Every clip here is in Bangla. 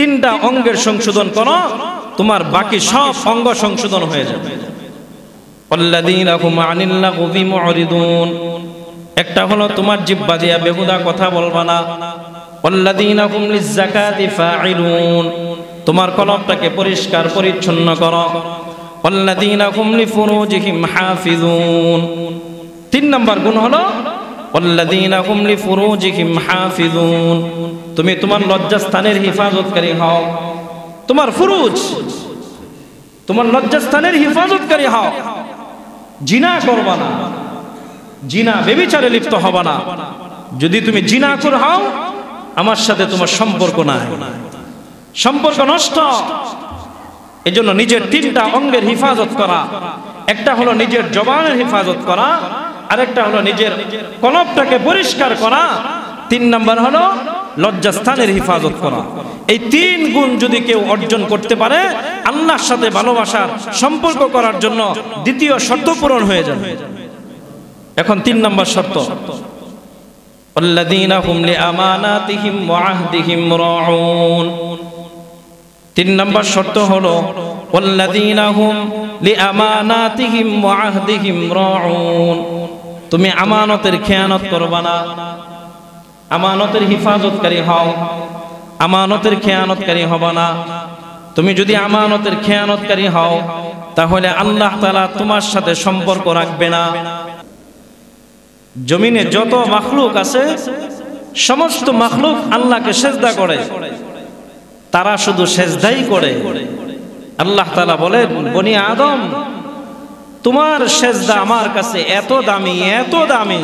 তিনটা অঙ্গের সংশোধন করো, তোমার বাকি সব অঙ্গ সংশোধন হয়ে যাবে। আল্লাযীনা হুম আনিল লাগবি মুরিদুন, একটা হলো তোমার জিহ্বা দিয়া বেহুদা কথা বলবা না। আল্লাযীনা হুম লিয-যাকাতি ফাঈলুন, তোমার কলবটাকে পরিষ্কার পরিচ্ছন্ন করো। আল্লাযীনা হুম লিফুরুজিহিম হাফিজুন, তিন নম্বর গুণ হলো আল্লাযীনা হুম লিফুরুজিহিম হাফিজুন, তুমি তোমার লজ্জাস্থানের হিফাজতকারী হও। তোমার ফুরুজ, তোমার লজ্জাস্থানের হিফাজতকারী হও। জিনা করবা না, জিনা ব্যভিচারে লিপ্ত হবা না। যদি তুমি জিনাকুর হও, আমার সাথে তোমার সম্পর্ক নাই, সম্পর্ক নষ্ট। এজন্য নিজের তিনটা অঙ্গের হিফাজত করা, একটা হলো নিজের জবানের হিফাজত করা, আরেকটা হলো নিজের কলবটাকে পরিষ্কার করা, তিন নম্বর হলো লজ্জাস্থানের হিফাজত করা। এই তিন গুণ যদি কেউ অর্জন করতে পারে, আল্লাহর সাথে ভালোবাসার সম্পর্ক করার জন্য দ্বিতীয় শর্ত পূরণ হয়ে যাবে। এখন তিন নম্বর শর্ত, আল্লাযীনা হুম লিআমানাতিহিম ওয়া আহদিহিম রাউন। তিন নম্বর শর্ত হলো আল্লাযীনা হুম লিআমানাতিহিম ওয়া আহদিহিম রাউন, তুমি আমানতের খেয়ানত করবা না, আমানতের হিফাজতকারী হও, আমানতের খেয়ানতকারী হবা না। তুমি যদি আমানতের খেয়ানতকারী হও, তাহলে আল্লাহ তাআলা তোমার সাথে সম্পর্ক রাখবে না। জমিনে যত মাখলুক আছে, সমস্ত মাখলুক আল্লাহকে সেজদা করে, তারা শুধু সেজদাই করে। আল্লাহ তাআলা বলেন, বনি আদম, তোমার সেজদা আমার কাছে এত দামি, এত দামি।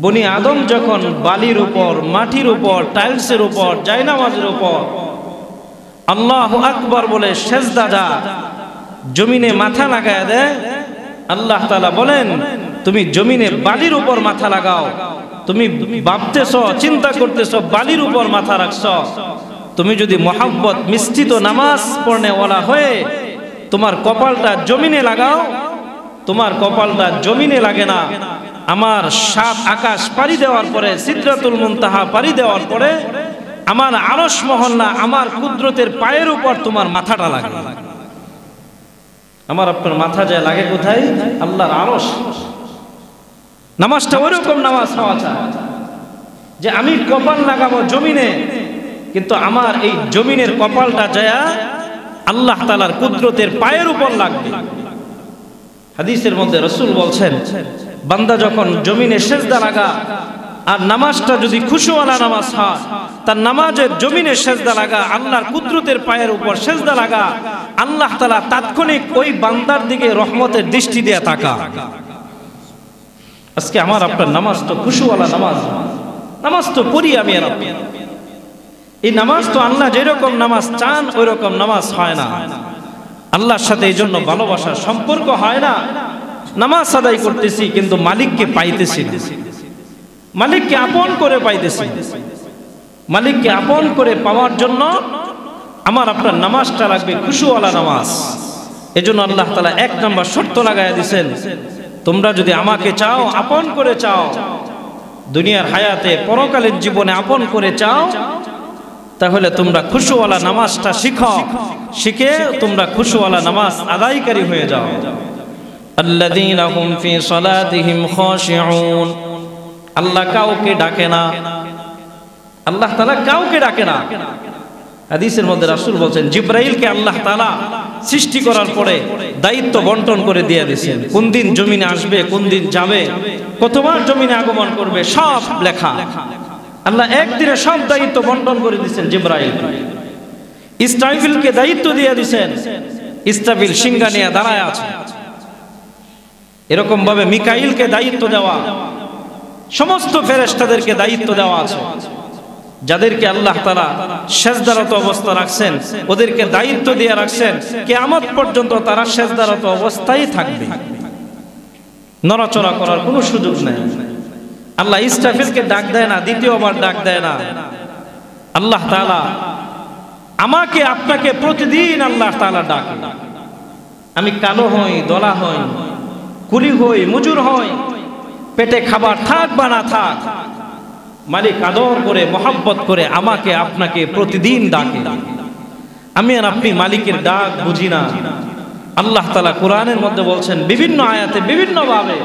বনি আদম যখন বালির উপর, মাটির উপর, টাইলসের উপর, জায়নামাজের উপর আল্লাহু আকবার বলে সেজদা যা জমিনে মাথা লাগায় দেয়, আল্লাহ তাআলা বলেন, তুমি জমিনে বালির উপর মাথা লাগাও। তুমি ভাবতেছো, চিন্তা করতেছো বালির উপর মাথা রাখছো। তুমি যদি মোহাব্বত মিশ্রিত নামাজ পড়নে ওয়ালা হয়ে তোমার কপালটা জমিনে লাগাও, তোমার কপালটা জমিনে লাগে না। আমার 7 আকাশ পাড়ি দেওয়ার পরে, সিদরাতুল মুনতাহা পাড়ি দেওয়ার পরে, আমার আরশ মহল্লা, আমার কুদরতের পায়ের উপর তোমার মাথাটা লাগে। আমার আপনার মাথা যায় লাগে কোথায়? আল্লাহর আরশ। নামাজটা ওইরকম নামাজ হওয়া চাই যে আমি কপাল লাগাবো জমিনে, কিন্তু আমার এই জমিনের কপালটা যায় আল্লাহ তাআলার কুদরতের পায়ের উপর লাগবে। হাদিসের মধ্যে রাসূল বলছেন, বান্দা যখন জমিনে সেজদা লাগা আর নামাজটা যদি খুশুওয়ালা নামাজ হয়, তার নামাজের জমিনে সেজদা লাগা, আল্লাহর কুদরতের পায়ের উপর সেজদা লাগা, আল্লাহ তাআলা তাৎক্ষণিক ওই বান্দার দিকে রহমতের দৃষ্টি দিয়ে তাকা। আজকে আমার আপনার নামাজ তো খুশুওয়ালা নামাজ, নামাজ তো পড়ি আমি আর আপনি, এই নামাজ তো আল্লাহ যেরকম নামাজ চান ওই রকম নামাজ হয় না। আল্লাহর সাথে এই জন্য ভালোবাসার সম্পর্ক হয় না। নামাজ আদায় করতেছি কিন্তু মালিককে পাইতেছি না, মালিককে আপন করে পাইতেছি। মালিককে আপন করে পাওয়ার জন্য আমার আপনার নামাজটা লাগবে খুশুওয়ালা নামাজ। এজন্য আল্লাহ তাআলা 1 নম্বর শর্ত লাগায়া দিয়েছেন, তোমরা যদি আমাকে চাও, আপন করে চাও, দুনিয়ার হায়াতে পরকালের জীবনে আপন করে চাও, তাহলে তোমরা খুশুওয়ালা নামাজটা শিখো, শিখে তোমরা খুশুওয়ালা নামাজ আদায়কারী হয়ে যাও। আল্লাযীনা হুম ফি সালাতিহিম খাশিউন, আল্লাহ কাউকে ডাকে না, আল্লাহ তাআলা কাউকে ডাকে না। হাদিসের মধ্যে রাসূল বলেন, জিবরাইলকে আল্লাহ তাআলা সৃষ্টি করার পরে দায়িত্ব বন্টন করে দিয়ে দিয়েছেন, কোন দিন জমিনে আসবে, কোন দিন যাবে, কতবার জমিনে আগমন করবে, সব লেখা। আল্লাহ একদিনে সব দায়িত্ব বন্টন করে দিয়েছেন জিবরাইলকে। ইসরাফিলকে দায়িত্ব দিয়ে দিয়েছেন, ইসরাফিল সিংহা নিয়ে দাঁড়ায় আছে। এরকম ভাবে মিকাইলকে দায়িত্ব দেওয়া, সমস্ত ফেরেশতাদেরকে দায়িত্ব দেওয়া আছে। যাদেরকে আল্লাহ তাআলা সেজদারত অবস্থা রাখছেন, ওদেরকে দায়িত্ব দিয়ে রাখছেন, কিয়ামত পর্যন্ত তারা সেজদারত অবস্থায় থাকবে, নড়াচড়া করার কোনো সুযোগ নেই। আল্লাহ ইসরাফিলকে ডাক দেয় না, দ্বিতীয়বার ডাক দেয় না। আল্লাহ তাআলা আমাকে আপনাকে প্রতিদিন আল্লাহ তাআলা ডাকে। আমি কালো হই, দলা হই, কুলি হই, মজুর হই, পেটে খাবার থাক বা না থাক, মালিক আদর করে মহব্বত করে আমাকে আপনাকে প্রতিদিন ডাকে। আমি আর আপনি মালিকের ডাক বুঝি না। আল্লাহ তাআলা কোরআনের মধ্যে বলছেন বিভিন্ন আয়াতে বিভিন্ন ভাবে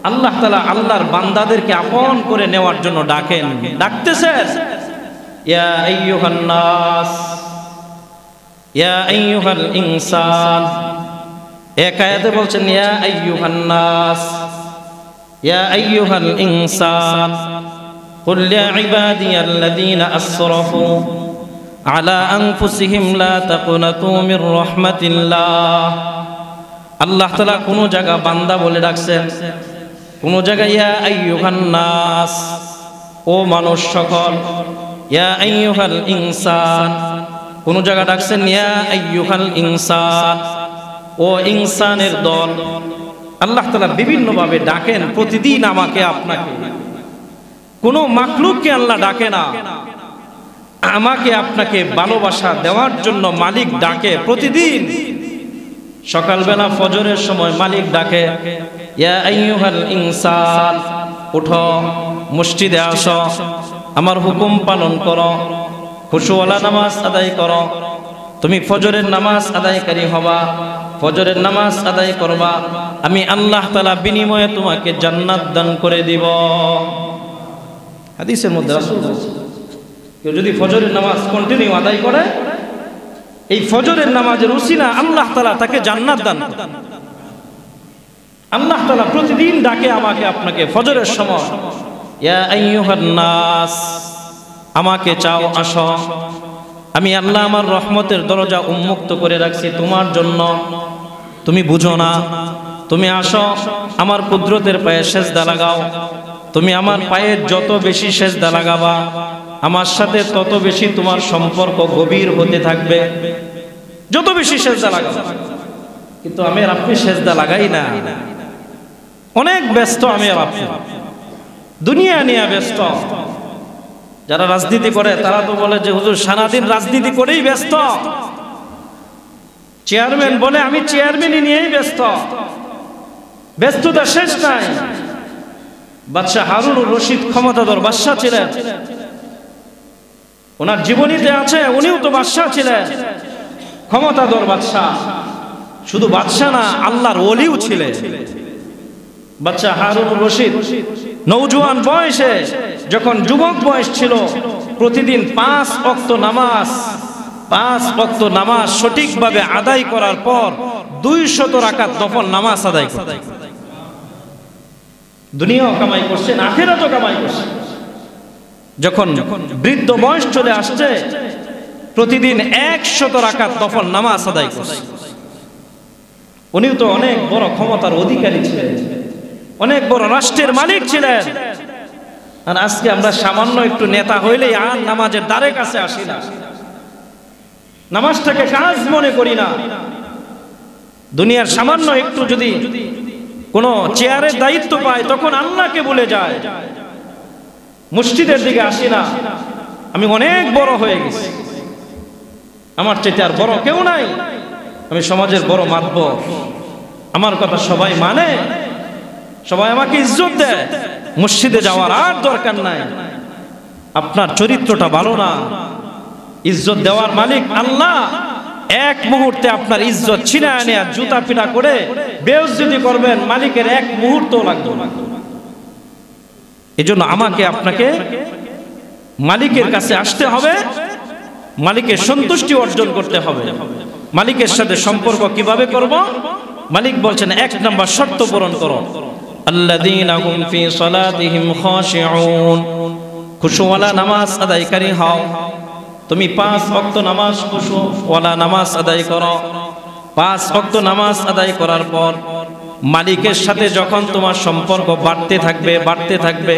আল্লাহ তাআলা আল্লাহর বান্দাদেরকে আপন করে নেওয়ার জন্য ডাকেন, ডাকতেছেন। ইয়া আইয়ুহান নাস, ইয়া আইয়ুহাল ইনসান। এক আয়াতে বলছেন ইয়া আইয়ুহান নাস, ইয়া আইয়ুহাল ইনসান কুল ইয়া ইবাদিয়াল্লাযীনা আসরাফু আলা আনফুসিহিম লা তাকুনাতু মির রাহমাতিল্লাহ। আল্লাহ তাআলা কোন জায়গা বান্দা বলে ডাকছেন, কোন জায়গায় ইয়া আইয়ুহান নাস, ও মানুষ সকল। ইয়া আইয়ুহাল ইনসান, কোন জায়গা ডাকছেন ইয়া আইয়ুহাল ইনসান, ও ইনসানের দল। আল্লাহ তাআলা বিভিন্ন ভাবে ডাকেন প্রতিদিন আমাকে আপনাকে। কোন মাখলুককে আল্লাহ ডাকে না, আমাকে আপনাকে ভালোবাসা দেওয়ার জন্য মালিক ডাকে প্রতিদিন। সকালবেলা ফজরের সময় মালিক ডাকে, ইয়া আইয়ুহাল ইনসান, উঠো, মসজিদে আসো, আমার হুকুম পালন করো, খুশুওয়ালা নামাজ আদায় করো। তুমি ফজরের নামাজ আদায়কারী হবা, ফজরের নামাজ আদায় করবা, আমি আল্লাহ তাআলা বিনিময়ে তোমাকে জান্নাত দান করে দিব। হাদিসের মধ্যে রাসূল বলেছেন, কেউ যদি ফজরের নামাজ কন্টিনিউ আদায় করে, এই ফজরের নামাজের উসিলা আল্লাহ তাআলা তাকে জান্নাত দান করেন। আল্লাহ তাআলা প্রতিদিন ডাকে আমাকে আপনাকে ফজরের সময়, ইয়া আইয়ুহান নাস, আমাকে চাও, আসো, আমি আল্লাহ আমার রহমতের দরজা উন্মুক্ত করে রাখছি তোমার জন্য। তুমি বুঝো না, তুমি আসো, আমার কুদরতের পায়ে সেজদা লাগাও। তুমি আমার পায়ে যত বেশি সেজদা লাগাবা, আমার সাথে তত বেশি তোমার সম্পর্ক গভীর হতে থাকবে। যত বেশি সেজদা লাগাও। কিন্তু আমি আর আপনি সেজদা লাগাই না, অনেক ব্যস্ত আমি আর আপনি, দুনিয়া নিয়ে ব্যস্ত। যারা রাজনীতি করে তারা তো বলে যে হুজুর সারাদিন রাজনীতি করেই ব্যস্ত। চেয়ারম্যান বলে আমি চেয়ারম্যানই নিয়েই ব্যস্ত, ব্যস্ততা শেষ নাই। বাদশাহ হারুনুর রশিদ ক্ষমতাধর বাদশাহ ছিলেন, ওনার জীবনীতে আছে উনিও তো বাদশাহ ছিলেন, ক্ষমতাধর বাদশাহ। শুধু বাদশাহ না, আল্লাহর ওলিও ছিলেন। বাদশাহ হারুনুর রশিদ নওজোয়ান বয়সে, যখন যুবক বয়স ছিল, প্রতিদিন 5 ওয়াক্ত নামাজ সঠিকভাবে আদায় করার পর 200 রাকাত নফল নামাজ আদায় করতেন। দুনিয়াও কামাই করছেন, আখিরাতও কামাই করছেন। যখন বৃদ্ধ বয়স চলে আসছে, প্রতিদিন 100 রাকাত নফল নামাজ আদায় করছেন। উনিও তো অনেক বড় ক্ষমতার অধিকারী ছিলেন, অনেক বড় রাষ্ট্রের মালিক ছিলেন। আর আজকে আমরা সামান্য একটু নেতা হইলেই আর নামাজের দ্বারে কাছে আসি না, নামাজটাকে কাজ মনে করি না। দুনিয়ার সামান্য একটু যদি কোনো চেয়ারের দায়িত্ব পায়, তখন আল্লাহকে ভুলে যায়, মসজিদের দিকে আসি না। আমি অনেক বড় হয়ে গেছি, আমার চাইতে আর বড় কেউ নাই, আমি সমাজের বড় মাতবর, আমার কথা সবাই মানে, সবাই আমাকে ইজ্জত দেয়, মসজিদে যাওয়ার আর দরকার নাই। আপনার চরিত্রটা ভালো না, ইজ্জত দেওয়ার মালিক আল্লাহ। এক মুহূর্তে আপনার ইজ্জত ছিনায় নিয়ে জুতা পিটা করে বেইজ্জতি করবেন, মালিকের এক মুহূর্ত লাগবে না। এজন্য আমাকে আপনাকে মালিকের কাছে আসতে হবে, মালিকের সন্তুষ্টি অর্জন করতে হবে। মালিকের সাথে সম্পর্ক কিভাবে করব? মালিক বলছেন 1 নম্বর শর্ত পূরণ করো, আল্লাযীনা হুম ফি সালাতিহিম খাশিউন, খুশুওয়ালা নামাজ আদায়কারী হও। তুমি 5 ওয়াক্ত নামাজ খুশুওয়ালা নামাজ আদায় করো। 5 ওয়াক্ত নামাজ আদায় করার পর মালিকের সাথে যখন তোমার সম্পর্ক বাড়তে থাকবে,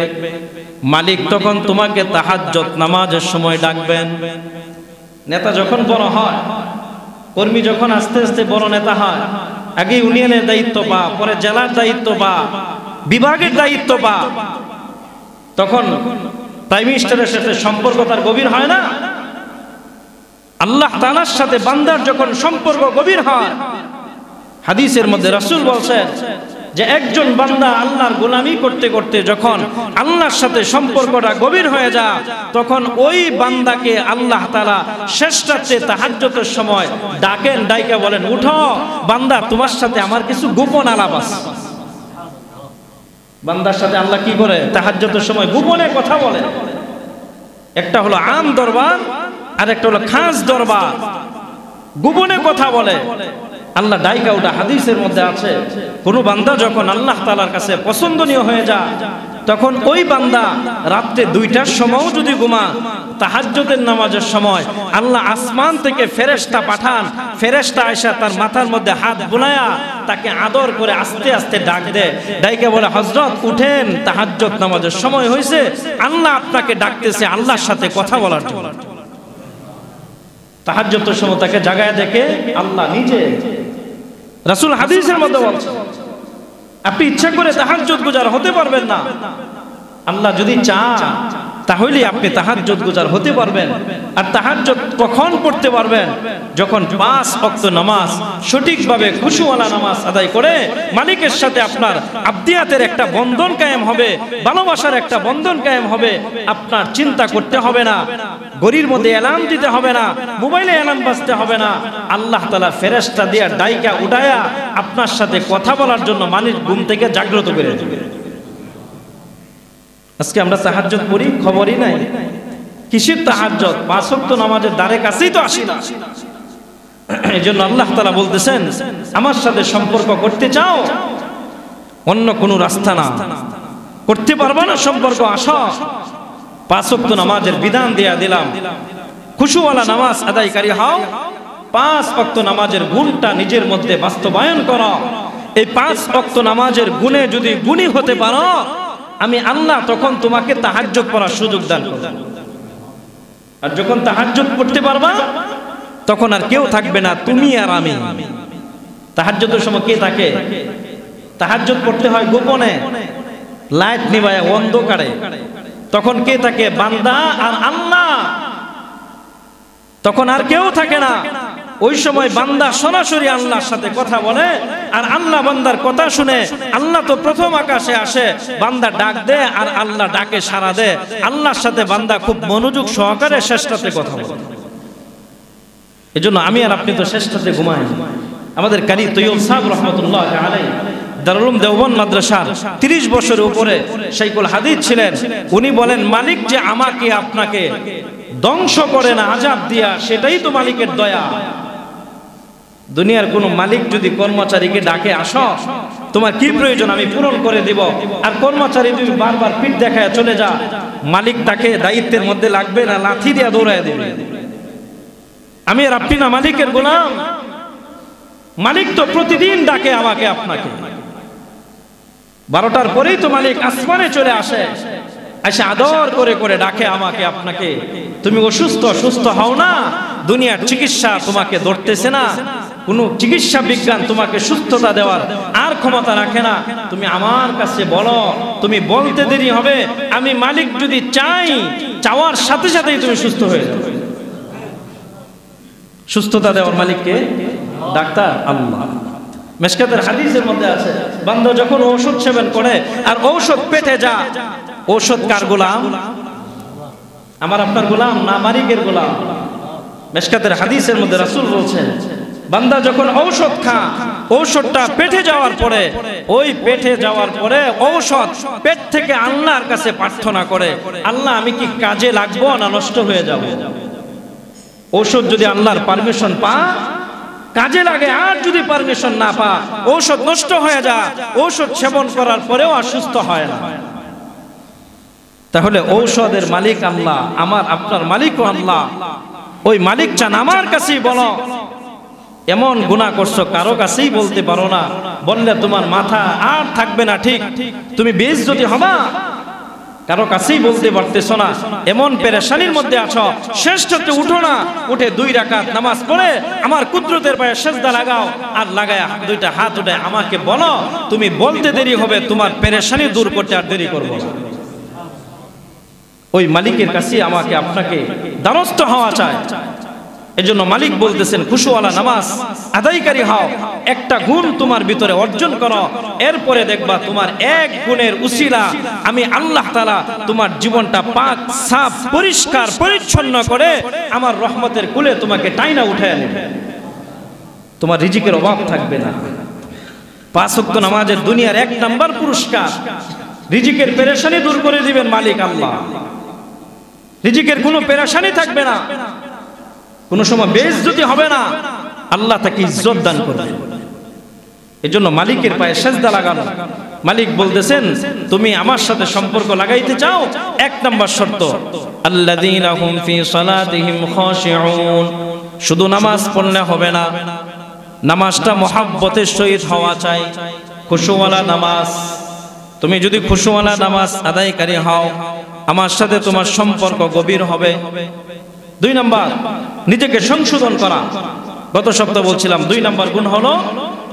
মালিক তখন তোমাকে তাহাজ্জুদ নামাজের সময় ডাকবেন। নেতা যখন বড় হয়, কর্মী যখন আস্তে আস্তে বড় নেতা হয়, আগে ইউনিয়নের দায়িত্ব পা, পরে জেলার দায়িত্ব পা, বিভাগের দায়িত্ব পা, তখন প্রাইম মিনিস্টারের সাথে সম্পর্ক তার গভীর হয় না। আল্লাহ তাআলার সাথে বান্দার যখন সম্পর্ক গভীর হয়, হাদিসের মধ্যে রাসূল বলছেন যে একজন বান্দা আল্লাহর গোলামি করতে করতে যখন আল্লাহর সাথে সম্পর্কটা গভীর হয়ে যায়, তখন ওই বান্দাকে আল্লাহ তাআলা শেষ রাতে তাহাজ্জুদের সময় ডাকেন, ডাইকা বলেন, উঠো বান্দা, তোমার সাথে আমার কিছু গোপন আলাপ আছে। বান্দার সাথে আল্লাহ কি করে? তাহাজ্জুদের সময় গোপনে কথা বলে। একটা হলো আম দরবার, আর একটা হলো খাস দরবার। গোপনে কথা বলে আল্লাহ ডাইকা ওটা। হাদিসের মধ্যে আছে, কোন বান্দা যখন আল্লাহ তাআলার কাছে পছন্দনীয় হয়ে যায়, তখন ওই বান্দা রাতে 2টার সময়ও যদি ঘুমা, তাহাজ্জুদের নামাজের সময় আল্লাহ আসমান থেকে ফেরেশতা পাঠান। ফেরেশতা আয়েশা তার মাথার মধ্যে হাত বুলায়া তাকে আদর করে আস্তে আস্তে ডাক দেয়। ডাইকা বলে, হযরত উঠেন, তাহাজ্জুদ নামাজের সময় হয়েছে, আল্লাহ আপনাকে ডাকতেছে আল্লাহর সাথে কথা বলার জন্য। তাহাজ্জুদের সময় তাকে জাগায় দেখে আল্লাহ নিজে। রাসূল হাদিসের মধ্যে বলছেন, আপনি ইচ্ছা করে তাহাজ্জুদ গুজার হতে পারবেন না। আল্লাহ যদি চান তাহলে আপনি তাহাজ্জুদ গুজার হতে পারবেন। আর তাহাজ্জুদ কখন পড়তে পারবেন? যখন 5 ওয়াক্ত নামাজ সঠিকভাবে খুশুওয়ালা নামাজ আদায় করে মালিকের সাথে আপনার আব্দিয়াতের একটা বন্ধন কায়েম হবে, ভালোবাসার একটা বন্ধন কায়েম হবে। আপনার চিন্তা করতে হবে না, ঘড়ির মধ্যে অ্যালার্ম দিতে হবে না, মোবাইলে অ্যালার্ম বাজতে হবে না। আল্লাহ তাআলা ফেরেশতা দিয়া ডাইকা উঠায়া আপনার সাথে কথা বলার জন্য মালিক ঘুম থেকে জাগ্রত করে দেবে। আজকে আমরা তাহাজ্জুদ পড়ি, খবরই নাই। কিসের তাহাজ্জুদ? 5 ওয়াক্ত নামাজের দ্বারে কাছেই তো আসি না। এইজন্য আল্লাহ তাআলা বলতেছেন, আমার সাথে সম্পর্ক করতে চাও, অন্য কোনো রাস্তা না, করতে পারবা না সম্পর্ক, আসো 5 ওয়াক্ত নামাজের বিধান দিয়া দিলাম। খুশুওয়ালা নামাজ আদায়কারী হও, 5 ওয়াক্ত নামাজের গুণটা নিজের মধ্যে বাস্তবায়ন করো। এই 5 ওয়াক্ত নামাজের গুণে যদি গুণী হতে পারো, আমি আল্লাহ তখন তোমাকে তাহাজ্জুদ পড়ার সুযোগ দান করব। আর যখন তাহাজ্জুদ পড়তে পারবা, তখন আর কেউ থাকবে না, তুমি আর আমি। তাহাজ্জুদের সময় কে থাকে? তাহাজ্জুদ পড়তে হয় গোপনে, লাইট নিভায়া অন্ধকারে। তখন কে থাকে? বান্দা আর আল্লাহ। তখন আর কেউ থাকে না। ওই সময় বান্দা সরাসরি আল্লাহর সাথে কথা বলে, আর আল্লাহ বান্দার কথা শুনে। আল্লাহ তো প্রথম আকাশে আসে, বান্দা ডাক দেয়, আর আল্লাহ ডাকে সাড়া দেয়। আল্লাহর সাথে বান্দা খুব মনোযোগ সহকারে শেষটাতে কথা বলে। এজন্য আমি আর আপনি তো শেষটাতে ঘুমাই। আমাদের কারি তৈয়ব সাহেব রহমতুল্লাহ আলাইহি দারুল উলুম দেওবন্দ মাদ্রাসার 30 বছরের উপরে শাইখুল হাদিস ছিলেন। উনি বলেন, মালিক যে আমাকে আপনাকে ধ্বংস করে না আযাব দিয়া, সেটাই তো মালিকের দয়া। দুনিয়ার কোন মালিক যদি কর্মচারীকে ডাকে, আসো তোমার কি প্রয়োজন আমি পূরণ করে দিব, আর কর্মচারী যদি বারবার পিঠ দেখায় চলে যা, মালিক তাকে দায়িত্বের মধ্যে লাগবে না, লাঠি দিয়ে দৌড়ায় দেবে। আমি আর আপনি না মালিকের গোলাম। মালিক তো প্রতিদিন ডাকে আমাকে আপনাকে। 12টার পরেই তো মালিক আসমানে চলে আসে, এসে আদর করে করে ডাকে আমাকে আপনাকে। তুমি অসুস্থ, সুস্থ হও না, দুনিয়ার চিকিৎসা তোমাকে ধরতেছে না, কোনো চিকিৎসা বিজ্ঞান তোমাকে সুস্থতা দেওয়ার আর ক্ষমতা রাখে না। তুমি আমার কাছে বলো, তুমি বলতে দেরি হবে। আমি মালিক যদি চাই, চাওয়ার সাথে সাথেই তুমি সুস্থ হয়ে যাবে। সুস্থতা দেওয়ার মালিককে? ডাক্তার আল্লাহ। মিশকাতের হাদিসের মধ্যে আছে, বান্দা যখন ঔষধ সেবন করে আর ঔষধ পেটে যা, ঔষধ কার গোলাম? আমার আপনার গোলাম না, মালিকের গোলাম। মিশকাতের হাদিসের মধ্যে রাসূল বলছেন, বান্দা যখন ঔষধ খা, ঔষধটা পেটে যাওয়ার পরে, ওই পেটে যাওয়ার পরে ঔষধ পেট থেকে আল্লাহর কাছে প্রার্থনা করে, আল্লাহ আমি কি কাজে লাগবো না নষ্ট হয়ে যাব? ঔষধ যদি আল্লাহর পারমিশন পা, কাজে লাগে। আর যদি পারমিশন না পা, ঔষধ নষ্ট হয়ে যায়। ঔষধ সেবন করার পরেও অসুস্থ হয় না। তাহলে ঔষধের মালিক আল্লাহ, আমার আপনার মালিকও আল্লাহ। ওই মালিক চান আমার কাছেই বলো। এমন গুনাহ করছো কারো কাছেই বলতে পারো না, বললে তোমার মাথা আর থাকবে না, ঠিক তুমি বেইজ্জতি হবা। কারো কাছেই বলতে পারতেছ না, এমন পেরেশানির মধ্যে আছো, শেষটাতে উঠো না, উঠে 2 রাকাত নামাজ পড়ে আমার কুদরতের পায়ে সিজদা লাগাও, আর লাগায়া 2টা হাত উঠে আমাকে বলো। তুমি বলতে দেরি হবে, তোমার পেরেশানি দূর করতে আর দেরি করবো না। ওই মালিকের কাছে আমাকে আপনাকে দ্বারস্থ হওয়া চাই। এজন্য মালিক বলতেছেন খুশুওয়ালা নামাজ আদায়কারী হও, একটা গুণ তোমার ভিতরে অর্জন করো, এরপরে দেখবা তোমার এক গুণের উসিলা আমি আল্লাহ তাআলা তোমার জীবনটা পাক সাফ পরিষ্কার পরিচ্ছন্ন করে আমার রহমতের কুলে তোমাকে টাইনা উঠায় নেবে। তোমার রিজিকের অভাব থাকবে না। 5 ওয়াক্ত নামাজের দুনিয়ার 1 নাম্বার পুরস্কার, রিজিকের পেরেশানি দূর করে দিবেন মালিক আল্লাহ। রিজিকের কোনো পেরেশানি থাকবে না, কোনো সময় বেইজ্জতি হবে না, আল্লাহ তাকে ইজ্জত দান করবে। এজন্য মালিকের পায়ে সেজদা লাগানো। মালিক বলতেছেন তুমি আমার সাথে সম্পর্ক লাগাইতে চাও, 1 নাম্বার শর্ত আল্লাযীনা হুম ফি সালাতিহিম খাশিউন। শুধু নামাজ পড়লে হবে না, নামাজটা মুহাব্বতের সহিত হওয়া চাই, খুশুওয়ালা নামাজ। তুমি যদি খুশুওয়ালা নামাজ আদায়কারী হও, আমার সাথে তোমার সম্পর্ক গভীর হবে। 2 নাম্বার নিজেকে সংশোধন করা। গত সপ্তাহে বলছিলাম 2 নাম্বার গুণ হলো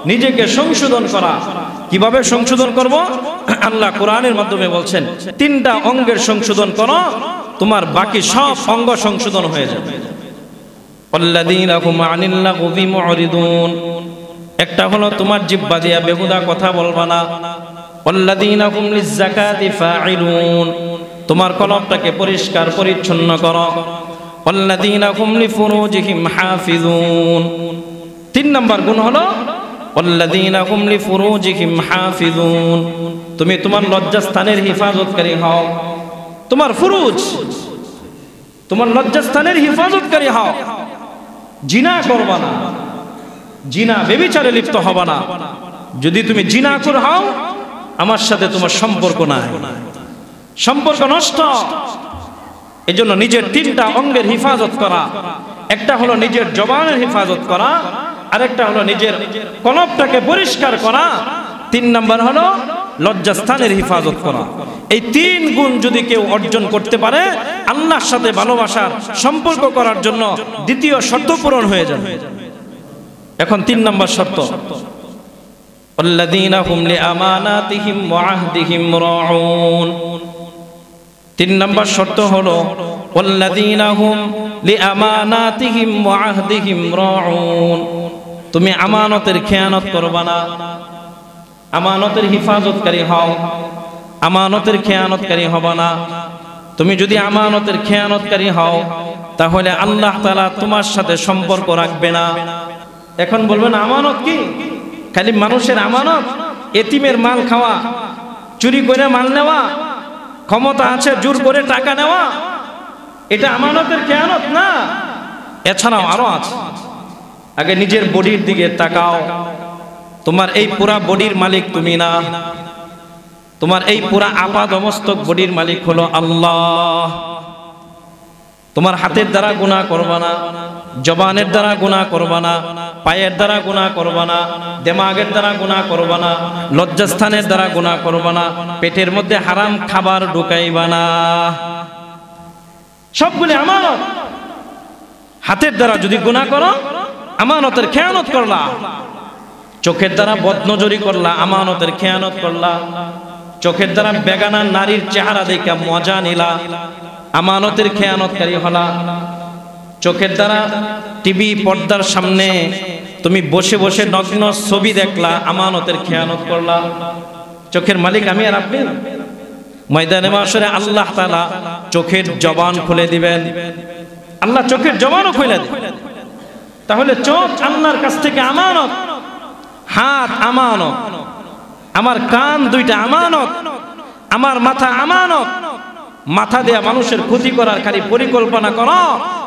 নিজেকে সংশোধন করা। কিভাবে সংশোধন করব? আল্লাহ কোরআনের মাধ্যমে বলছেন 3টা অঙ্গের সংশোধন করো, তোমার বাকি সব অঙ্গ সংশোধন হয়ে যাবে। আল্লাযীনা হুম আনিল লাগবি মুরিদুন। একটা হলো তোমার জিহ্বা দিয়া বেহুদা কথা বলবা না। আল্লাযীনা হুম লিয-যাকাতি ফাঈলুন। তোমার কলবটাকে পরিষ্কার পরিচ্ছন্ন করো। আল্লাযীনা হুম লিফুরুজিহিম হাফিজুন। 3 নাম্বার গুণ হলো আল্লাযীনা হুম লিফুরুজিহিম হাফিজুন। তুমি তোমার লজ্জাস্থানের হিফাজতকারী হও। তোমার ফুরুজ, তোমার লজ্জাস্থানের হিফাজতকারী হও। জিনা করবা না, জিনা ব্যভিচারে লিপ্ত হবা না। যদি তুমি জিনাকুর হও, আমার সাথে তোমার সম্পর্ক নাই, সম্পর্ক নষ্ট। এজন্য নিজের 3টা অঙ্গের হিফাজত করা। একটা হলো নিজের জবানের হিফাজত করা, আরেকটা হলো নিজের কলবটাকে পরিষ্কার করা, 3 নাম্বার হলো লজ্জাস্থানের হিফাজত করা। এই 3 গুণ যদি কেউ অর্জন করতে পারে, আল্লাহর সাথে ভালোবাসার সম্পর্ক করার জন্য 2য় শর্ত পূরণ হয়ে যাবে। এখন 3 নাম্বার শর্ত আল্লাযীনা হুম লিআমানাতিহিম ওয়া আহদিহিম রাউন। 3 নাম্বার শর্ত হলো আল্লাযীনা হুম লিআমানাতিহিম ওয়া আহদিহিম রাউন। তুমি আমানতের খেয়ানত করবা না, আমানতের হিফাজতকারী হও, আমানতের খেয়ানতকারী হবা না। তুমি যদি আমানতের খেয়ানতকারী হও, তাহলে আল্লাহ তাআলা তোমার সাথে সম্পর্ক রাখবে না। এখন বলবেন আমানত কি? খালি মানুষের আমানত? এতিমের মাল খাওয়া, চুরি করে মাল নেওয়া, ক্ষমতা আছে জোর করে টাকা নেওয়া, এটা আমানতের খেয়ানত না। এছাড়াও আরো আছে। আগে নিজের বডির দিকে তাকাও। তোমার এই পুরা বডির মালিক তুমি না, তোমার এই পুরা আপাদমস্তক বডির মালিক হলো আল্লাহ। তোমার হাতের দ্বারা গুনাহ করবা না, জবানের দ্বারা গুনাহ করবা না, পায়ের দ্বারা গুনাহ করবা না, দিমাগের দ্বারা গুনাহ করবা না, লজ্জাস্থানের দ্বারা গুনাহ করবা না, পেটের মধ্যে হারাম খাবার ঢুকাইবা না। সবগুলি আমানত। হাতের দ্বারা যদি গুনাহ করো, আমানতের খেয়ানত করলা। চোখের দ্বারা বদনজরি করলা, আমানতের খেয়ানত করলা। চোখের দ্বারা বেগানা নারীর চেহারা দেখে মজা নিলা, আমানতের খেয়ানতকারী হলা। চোখের দ্বারা টিভি পর্দার সামনে তুমি বসে বসে নগ্ন ছবি দেখলা, আমানতের খেয়ানত করলা। চোখের মালিক আমি আর আপনি। ময়দানে মাশরে আল্লাহ তাআলা চোখের জবান খুলে দিবেন। আল্লাহ চোখের জবানও খুলে দিবেন। তাহলে চোখ আল্লাহর কাছ থেকে আমানত, হাত আমানত, আমার কান 2টা আমানত, আমার মাথা আমানত। মাথা দেয়া মানুষের ক্ষতি করার খালি পরিকল্পনা করো,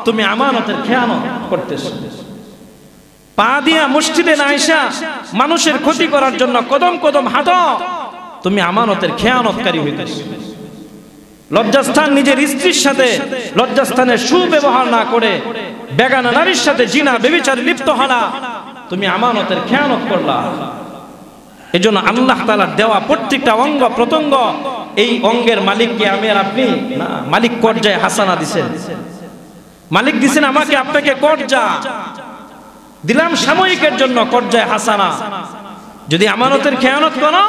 তুমি আমানতের খেয়ানত করতেছো। পা দিয়া মসজিদে না আইসা মানুষের ক্ষতি করার জন্য কদম কদম হাঁটো, তুমি আমানতের খেয়ানতকারী হইতেছো। লজ্জাস্থান নিজের স্ত্রীর সাথে লজ্জাস্থানের সুব্যবহার না করে বেগানা নারীর সাথে জিনা ব্যভিচারে লিপ্ত হলা, তুমি আমানতের খেয়ানত করলা। এজন্য আল্লাহ তাআলার দেওয়া প্রত্যেকটা অঙ্গ প্রত্যঙ্গ, এই অঙ্গের মালিক কি আমি আর আপনি না? মালিক কর্জায় হাসানা দিছেন, মালিক দিছেন আমাকে আপনাকে কর্জা দিলাম সাময়িকের জন্য, কর্জায় হাসানা। যদি আমানতের খেয়ানত করো,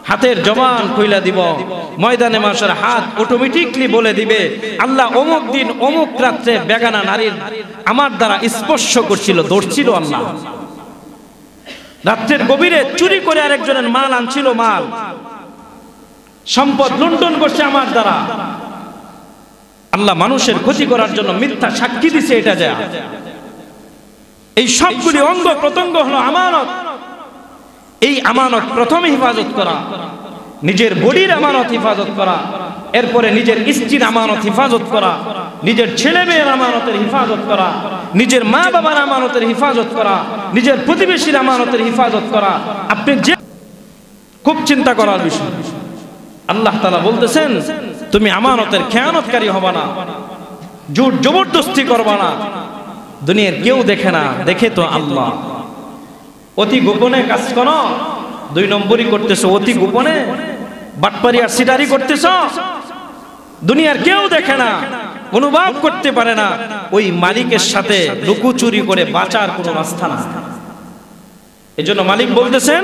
হাতের জবান খুইলা দিব, ময়দানে মাশার হাত অটোমেটিকলি বলে দিবে আল্লাহ অমুক দিন অমুক রাত্রে বেগানা নারীর আমার দ্বারা স্পর্শ করছিল, ধরছিল আল্লাহ। রাত্রের গভীরে চুরি করে আরেকজনের মাল আনছিল, মাল সম্পদ লুণ্ঠন করছে আমার দ্বারা। আল্লাহ মানুষের ক্ষতি করার জন্য মিথ্যা সাক্ষী দিছে, এটা যা এই সবগুলি অঙ্গ প্রত্যঙ্গ হলো আমানত। এই আমানত প্রথমে হেফাজত করা, নিজের বডির আমানত হেফাজত করা, এরপরে নিজের স্ত্রীর আমানত হেফাজত করা, নিজের ছেলে মেয়ের আমানতের হেফাজত করা, নিজের মা বাবার আমানতের হেফাজত করা, নিজের প্রতিবেশীর আমানতের হেফাজত করা। আপনি যে খুব চিন্তা করার বিষয়। আল্লাহ তাআলা বলতেছেন তুমি আমানতের খেয়ানতকারী হবা না, জোর জবরদস্তি করবা না। দুনিয়ার কেউ দেখে না, দেখে তো আল্লাহ। অতি গোপনে কাজ করো, 2 নম্বরই করতেছো, অতি গোপনে বাটপারি আর সিটারি করতেছো, দুনিয়ার কেউ দেখে না, অনুভব করতে পারে না। ওই মালিকের সাথে লুকোচুরি করে বাঁচার কোনো রাস্তা না। এজন্য মালিক বলতেছেন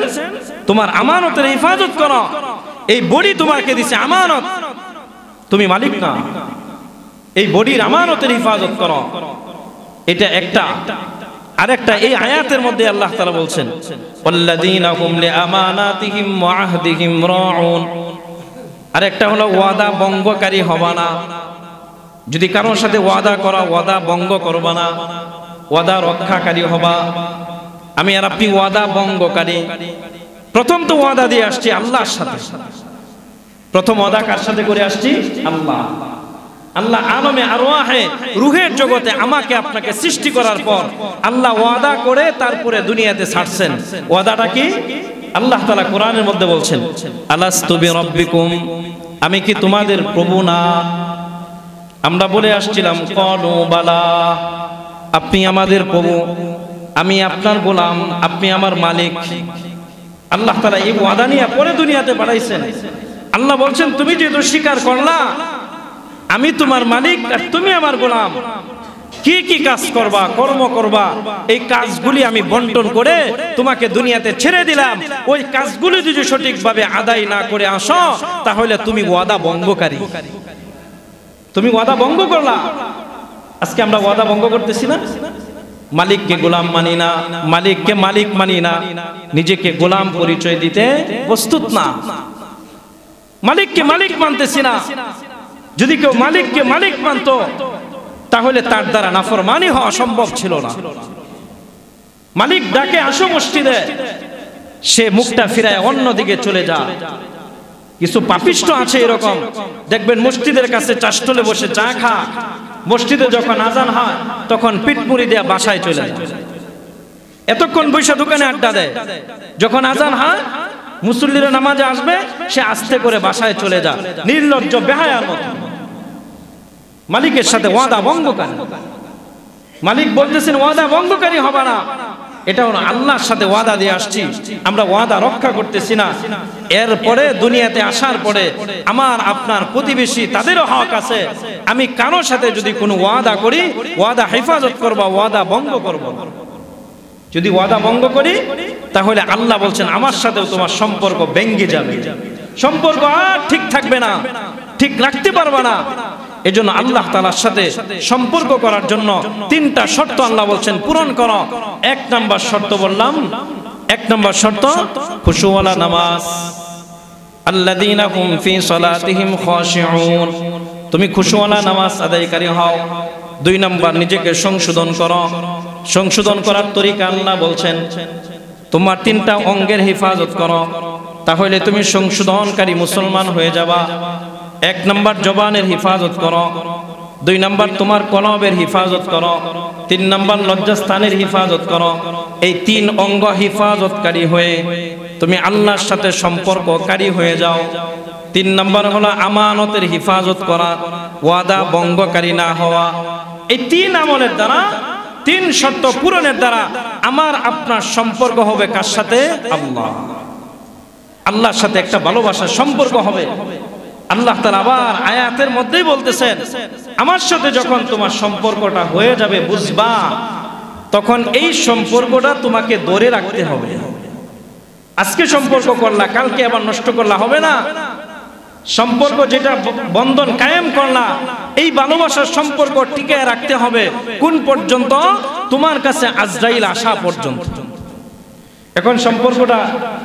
তোমার আমানতের হেফাজত করো। এই বডি তোমাকে দিছে আমানত, তুমি মালিক না। এই বডির আমানতের হেফাজত করো, এটা একটা। আরেকটা এই আয়াতের মধ্যে আল্লাহ তাআলা বলছেন ওয়াল্লাযীনা হুম লিআমানাতিহিম ওয়া আহদিহিম রাউন। আরেকটা হলো ওয়াদা ভঙ্গকারী হবা না। যদি কারোর সাথে ওয়াদা করা, ওয়াদা ভঙ্গ করবা না, ওয়াদা রক্ষাকারী হবা। আমি আর আপনি ওয়াদা ভঙ্গকারী। প্রথম তো ওয়াদা দিয়ে আসছি আল্লাহর সাথে। প্রথম ওয়াদা কার সাথে করে আসছি? আল্লাহ। আল্লাহ আলমে আরওয়াহে রূহের জগতে আমাকে আপনাকে সৃষ্টি করার পর আল্লাহ ওয়াদা করে তারপরে দুনিয়াতে ছাড়ছেন। ওয়াদাটা কি? আল্লাহ তাআলা কোরআনের মধ্যে বলছেন আলাস্তু বিরাব্বিকুম, আমি কি তোমাদের প্রভু না? আমরা বলে আসছিলাম ক্বালু বালা, আপনি আমাদের প্রভু, আমি আপনার গোলাম, আপনি আমার মালিক। আল্লাহ তাআলা এই ওয়াদা নিয়ে পরে দুনিয়াতে পাঠাইছেন। আল্লাহ বলছেন তুমি যেহেতু স্বীকার করলা আমি তোমার মালিক আর তুমি আমার গোলাম, কি কি কাজ করবা, কর্ম করবা, এই কাজগুলি আমি বন্টন করে তোমাকে দুনিয়াতে ছেড়ে দিলাম। ওই কাজগুলি যদি সঠিকভাবে আদায় না করে আসো তাহলে তুমি ওয়াদা ভঙ্গকারী, তুমি ওয়াদা ভঙ্গ করলা। আজকে আমরা ওয়াদা ভঙ্গ করতেছি না? মালিককে গোলাম মানি না, মালিককে মালিক মানি না, নিজেকে গোলাম পরিচয় দিতে প্রস্তুত না, মালিককে মালিক মানতেছি না। যদি কেউ মালিককে মালিক মানতো তাহলে তার দ্বারা নাফরমানি হওয়া সম্ভব ছিল না। মালিক ডাকে আসো মসজিদে, সে মুখটা ফিরায় অন্যদিকে চলে যায়। কিছু পাপিষ্ট আছে এরকম, দেখবেন মসজিদের কাছে চাষতলে বসে চা খা, মসজিদে যখন আজান হয় তখন পিঠমুড়ি দেয়া বাসায় চলে যায়, এতক্ষণ বৈশা দোকানে আড্ডা দেয়। যখন আজান হয় মুসল্লিরা নামাজে আসবে সে আস্তে করে বাসায় চলে যায়, নির্লজ্জ বেহায়ার মতো। মালিকের সাথে ওয়াদা ভঙ্গকারী। মালিক বলতেছেন ওয়াদা ভঙ্গকারী হবে না। এটা হলো আল্লাহর সাথে ওয়াদা দিয়ে আসছি, আমরা ওয়াদা রক্ষা করতেছি না। এরপরে দুনিয়াতে আসার পরে আমার আপনার প্রতিবেশী তাদেরও হক আছে। আমি কারোর সাথে যদি কোনো ওয়াদা করি ওয়াদা হেফাজত করব, ওয়াদা ভঙ্গ করব। যদি ওয়াদা ভঙ্গ করি তাহলে আল্লাহ বলছেন আমার সাথেও তোমার সম্পর্ক ভেঙে যাবে, সম্পর্ক আর ঠিক থাকবে না, ঠিক রাখতে পারবে না। এজন্য আল্লাহ তাআলার সাথে সম্পর্ক করার জন্য 3টা শর্ত আল্লাহ বলছেন পূরণ করো। 1 নাম্বার শর্ত বললাম, 1 নাম্বার শর্ত খুশুওয়ালা নামাজ। আল্লাযীনা হুম ফি সালাতিহিম খাশিউন, তুমি খুশুওয়ালা নামাজ আদায়কারী হও। 2 নাম্বার নিজেকে সংশোধন করো। সংশোধন করার তরিকা আল্লাহ বলছেন তোমার 3টা অঙ্গের হেফাজত করো, তাহলে তুমি সংশোধনকারী মুসলমান হয়ে যাবা। 1 নাম্বার জবানের হেফাজত করো, 2 নাম্বার তোমার কলবের হেফাজত করো, 3 নাম্বার লজ্জাস্থানের হেফাজত করো। এই 3 অঙ্গ হেফাজতকারী হয়ে তুমি আল্লাহর সাথে সম্পর্ককারী হয়ে যাও। 3 নাম্বার হলো আমানতের হেফাজত করা, ওয়াদা ভঙ্গকারী না হওয়া। এই 3 আমলের দ্বারা, 3 শর্ত পূরণের দ্বারা আমার আপনার সম্পর্ক হবে কার সাথে? আল্লাহ। আল্লাহর সাথে একটা ভালোবাসার সম্পর্ক হবে। আল্লাহ তাআলা আবার আয়াতের মধ্যেই বলতেছেন আমার সাথে যখন তোমার সম্পর্কটা হয়ে যাবে বুঝবা, তখন এই সম্পর্কটা তোমাকে ধরে রাখতে হবে। আজকে সম্পর্ক করলা, কালকে আবার নষ্ট করলা, হবে না। সম্পর্ক যেটা বন্ধন কায়েম করলা, এই ভালোবাসার সম্পর্ক টিকিয়ে রাখতে হবে কোন পর্যন্ত? তোমার কাছে আজরাইল আসা পর্যন্ত। এখন সম্পর্কটা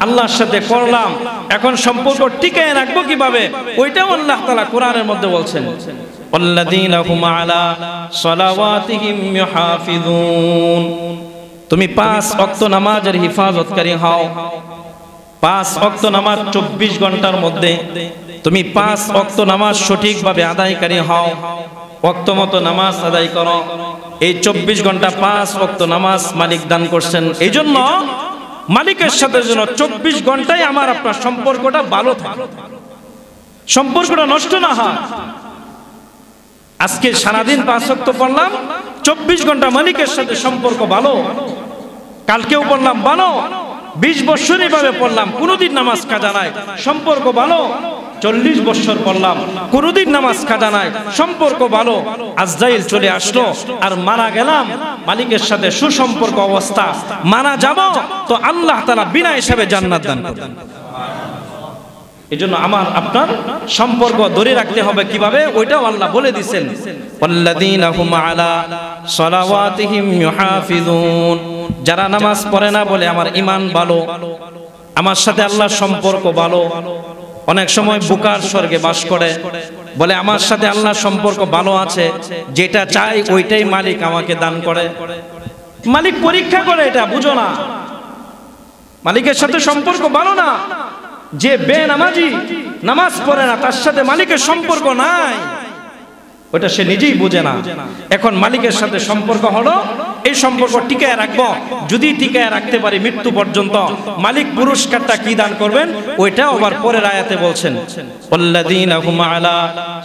আল্লাহর সাথে করলাম, এখন সম্পর্ক টিকিয়ে রাখবো কিভাবে? ওইটাও আল্লাহ তাআলা কোরআনের মধ্যে বলছেন, ওয়াল্লাযীনা হুম আলা সালাওয়াতিহিম ইউহাফিযুন। তুমি 5 ওয়াক্ত নামাজের হিফাজতকারী হও। 5 ওয়াক্ত নামাজ 24 ঘন্টার মধ্যে তুমি 5 ওয়াক্ত নামাজ সঠিকভাবে আদায়কারী হও, ওয়াক্ত মতো নামাজ আদায় করো। এই 24 ঘন্টা 5 ওয়াক্ত নামাজ মালিক দান করছেন। এই জন্য মালিকের সাথে যেন 24 ঘন্টায় আমার আপনার সম্পর্কটা ভালো থাকে, সম্পর্কটা নষ্ট না হয়। আজকে সারাদিন 5 ওয়াক্ত পড়লাম, 24 ঘন্টা মালিকের সাথে সম্পর্ক ভালো, কালকেও পড়লাম ভালো, 20 বছর এইভাবে পড়লাম, কোনোদিন নামাজ কাজা নাই, সম্পর্ক ভালো। 40 বছর পড়লাম, কোনোদিন নামাজ কাজা নাই, সম্পর্ক ভালো। আজরাইল চলে আসলো আর মারা গেলাম, মালিকের সাথে সুসম্পর্ক অবস্থা, মারা যাব তো আল্লাহ তাআলা বিনা হিসাবে জান্নাত দান করবেন। এজন্য আমার আপনার সম্পর্ক ধরে রাখতে হবে কিভাবে, ওইটাও আল্লাহ বলে দিয়েছেন, ওয়াল্লাযীনা হুম আলা সালাওয়াতিহিম ইউহাফিযুন। যারা নামাজ পড়ে না বলে আমার ঈমান ভালো, আমার সাথে আল্লাহর সম্পর্ক ভালো। অনেক সময় বুকার স্বর্গে বাস করে, বলে আমার সাথে আল্লাহর সম্পর্ক ভালো আছে, যেটা চাই ওইটাই মালিক আমাকে দান করে। মালিক পরীক্ষা করে, এটা বুঝো না। মালিকের সাথে সম্পর্ক ভালো না, যে বেনামাজি নামাজ পড়ে না তার সাথে মালিকের সম্পর্ক নাই, ওটা সে নিজেই বুঝে না। এখন মালিকের সাথে সম্পর্ক হলো, এই সম্পর্ক টিকায় রাখবো। যদি টিকায় রাখতে পারি মৃত্যু পর্যন্ত, মালিক পুরস্কারটা কি দান করবেন ওইটাও আবার পরের আয়াতে বলছেন, ওয়াল্লাযীনা হুম আলা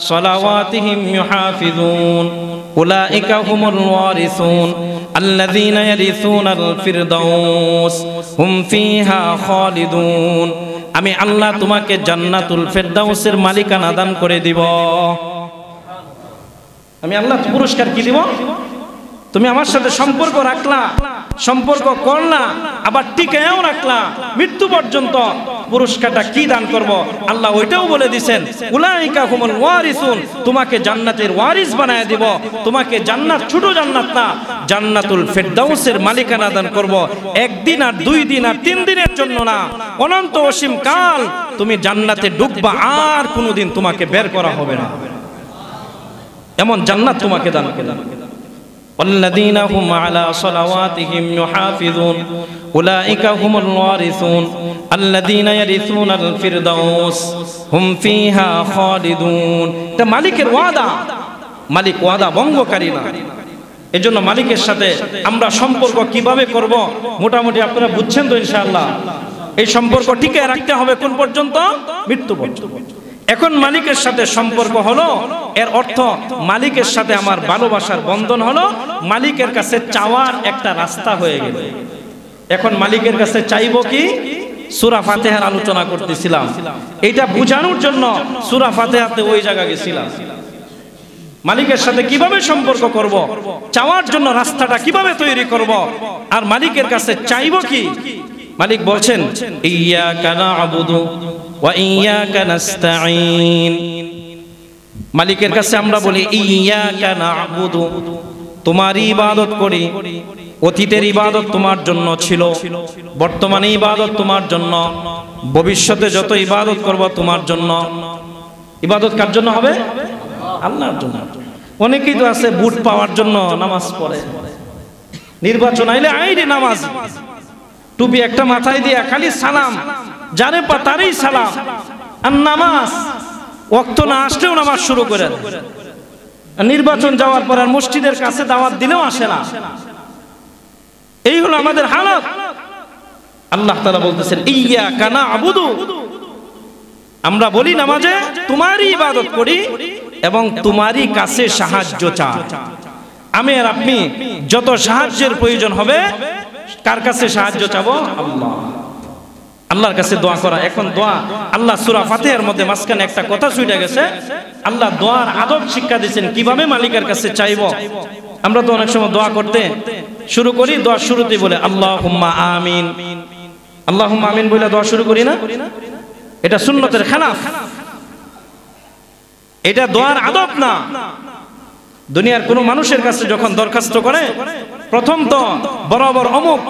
সালাওয়াতিহিম ইউহাফিযুন উলাইকা হুমুল ওয়ারিসুন আল্লাযীনা ইয়ারিসুনাল ফিরদাউস হুম ফিহা খালিদুন। আমি আল্লাহ তোমাকে জান্নাতুল ফেরদাউসের মালিকানা দান করে দিব। আমি আল্লাহ পুরস্কার কি দিব? তুমি আমার সাথে সম্পর্ক রাখলা, সম্পর্ক করলা, আবার টিকায়ও রাখলা মৃত্যু পর্যন্ত, পুরস্কারটা কি দান করব আল্লাহ ওইটাও বলে দিবেন, উলাইকা হুমুল ওয়ারিসুন। তোমাকে জান্নাতের ওয়ারিস বানায় দিব। তোমাকে জান্নাত ছোট জান্নাত না, জান্নাতুল ফেরদাউসের মালিকানা দান করব। একদিন আর 2 দিন আর 3 দিনের জন্য না, অনন্ত অসীম কাল তুমি জান্নাতে ঢুকবা, আর কোনোদিন তোমাকে বের করা হবে না। এমন জান্নাত তোমাকে দান করব। والذين هم على صلواتهم يحافظون أولئك هم الوارثون الذين يرثون الفردوس هم فيها خالدون। এটা মালিকের ওয়াদা, মালিক ওয়াদা ভঙ্গকারী না। এজন্য মালিকের সাথে আমরা সম্পর্ক কিভাবে করব মোটামুটি আপনারা বুঝছেন তো ইনশাআল্লাহ। এই সম্পর্ক টিকিয়ে রাখতে হবে কোন পর্যন্ত? মৃত্যু পর্যন্ত। এখন মালিকের সাথে সম্পর্ক হলো, এর অর্থ মালিকের সাথে আমার ভালোবাসার বন্ধন হলো, মালিকের কাছে চাওয়ার একটা রাস্তা হয়ে গেল। এখন মালিকের কাছে চাইবো কি? সূরা ফাতিহার আলোচনা করতেছিলাম, এটা বোঝানোর জন্য সূরা ফাতিহাতে ওই জায়গা গেছিলাম। মালিকের সাথে কিভাবে সম্পর্ক করব, চাওয়ার জন্য রাস্তাটা কিভাবে তৈরি করব, আর মালিকের কাছে চাইবো কি? মালিক বলছেন, ইয়্যাকা না'বুদু ওয়া ইয়্যাকা নাস্তাঈন। মালিকের কাছে আমরা বলি ইয়্যাকা না'বুদু, তোমারই ইবাদত করি। অতীতের ইবাদত তোমার জন্য ছিল, বর্তমানে ইবাদত তোমার জন্য, ভবিষ্যতে যত ইবাদত করব তোমার জন্য। ইবাদত কার জন্য হবে? আল্লাহর জন্য। অনেকেই তো আছে ভোট পাওয়ার জন্য নামাজ পড়ে, নির্বাচন আইলে আইরে নামাজ, টুপি একটা মাথায় দিয়া খালি সালাম, জানে পা তারই সালাম, আর নামাজ ওয়াক্ত না আসলেও নামাজ শুরু করে। নির্বাচন যাওয়ার পর আর মসজিদের কাছে দাওয়াত দিলেও আসে না। এই হলো আমাদের হালত। আল্লাহ তাআলা বলতেছেন ইয়্যাকা না'বুদু, আমরা বলি নামাজে তোমারই ইবাদত করি এবং তোমারই কাছে সাহায্য চাই। আমি আর আপনি যত সাহায্যের প্রয়োজন হবে কার কাছে সাহায্য চাবো? আল্লাহ, আল্লাহর কাছে দোয়া করা। এখন দোয়া আল্লাহ সূরা ফাতিহার মধ্যে মাঝখানে একটা কথা ছুটে গেছে, আল্লাহ দোয়ার আদব শিক্ষা দিয়েছেন কিভাবে মালিকের কাছে চাইবো। আমরা তো অনেক সময় দোয়া করতে শুরু করি, দোয়ার শুরুতেই বলে আল্লাহুম্মা আমিন, আল্লাহুম্মা আমিন বলে দোয়া শুরু করি না? এটা সুন্নতের খেলাফ, এটা দোয়ার আদব না। দুনিয়ার কোন মানুষের কাছে যখন দরখাস্ত করে, প্রথম তো বরাবর অমুক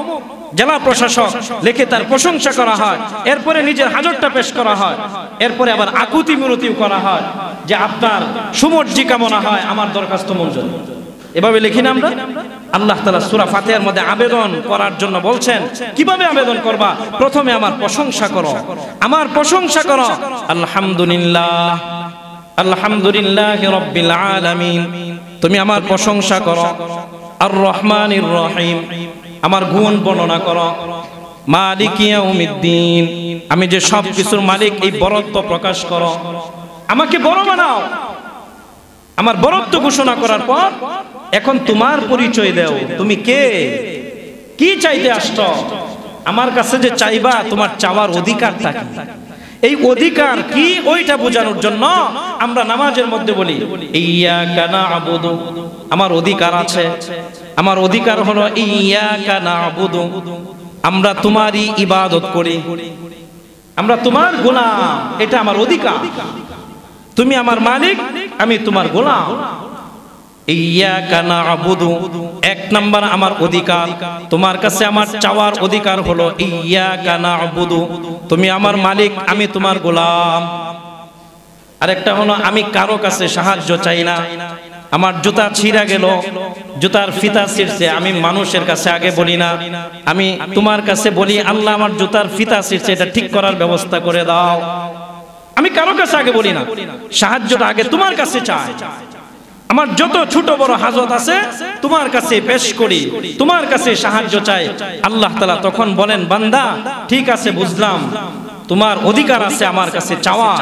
জেলা প্রশাসক লিখে তার প্রশংসা করা হয়, এরপরে নিজের হাজতটা পেশ করা হয়, এরপরে আবার আকুতি মিনতিও করা হয় যে আপনার সুমর্জি কামনা হয়, আমার দরখাস্ত মঞ্জুর। এভাবে লিখি না আমরা? আল্লাহ তাআলা সূরা ফাতিহার মধ্যে আবেদন করার জন্য বলছেন, কিভাবে আবেদন করবা? প্রথমে আমার প্রশংসা করো, আমার প্রশংসা করো। আলহামদুলিল্লাহ, আলহামদুলিল্লাহি রাব্বিল আলামিন, তুমি আমার প্রশংসা করো। আর রহমানির রহিম, আমার গুণ বর্ণনা করো। মালিক ইয়াউমিদ্দিন, আমি যে সব কিছুর মালিক, এই বরত্ব প্রকাশ করো, আমাকে বড় বানাও। আমার বরত্ব ঘোষণা করার পর এখন তোমার পরিচয় দাও, তুমি কে, কি চাইতে আসছো আমার কাছে? যে চাইবা, তোমার চাওয়ার অধিকারটা কি, এই অধিকার কি, ওইটা বোঝানোর জন্য আমরা নামাজের মধ্যে বলি ইয়্যাকা না'বুদু, আমার অধিকার আছে, আমার অধিকার হলো ইয়্যাকা না'বুদু, আমরা তোমারই ইবাদত করি, আমরা তোমার গোলাম, এটা আমার অধিকার। তুমি আমার মালিক, আমি তোমার গোলাম। ইয়্যাকা না'বুদু, এক নাম্বার আমার অধিকার। তোমার কাছে আমার চাওয়ার অধিকার হলো ইয়্যাকা না'বুদু, তুমি আমার মালিক, আমি তোমার গোলাম। আরেকটা হলো আমি কারো কাছে সাহায্য চাই না। আমার জুতা ছিঁড়া গেল, জুতার ফিতা ছিঁড়ছে, আমি মানুষের কাছে আগে বলি না, আমি তোমার কাছে বলি, আল্লাহ আমার জুতার ফিতা ছিঁড়ছে, এটা ঠিক করার ব্যবস্থা করে দাও। আমি কারো কাছে আগে বলি না, সাহায্যটা আগে তোমার কাছে চাই। আমার যত ছোট বড় হাজত আছে তোমার কাছে পেশ করি, তোমার কাছে সাহায্য চাই। আল্লাহ তাআলা তখন বলেন, বান্দা ঠিক আছে, বুঝলাম, তোমার অধিকার আছে আমার কাছে চাওয়া,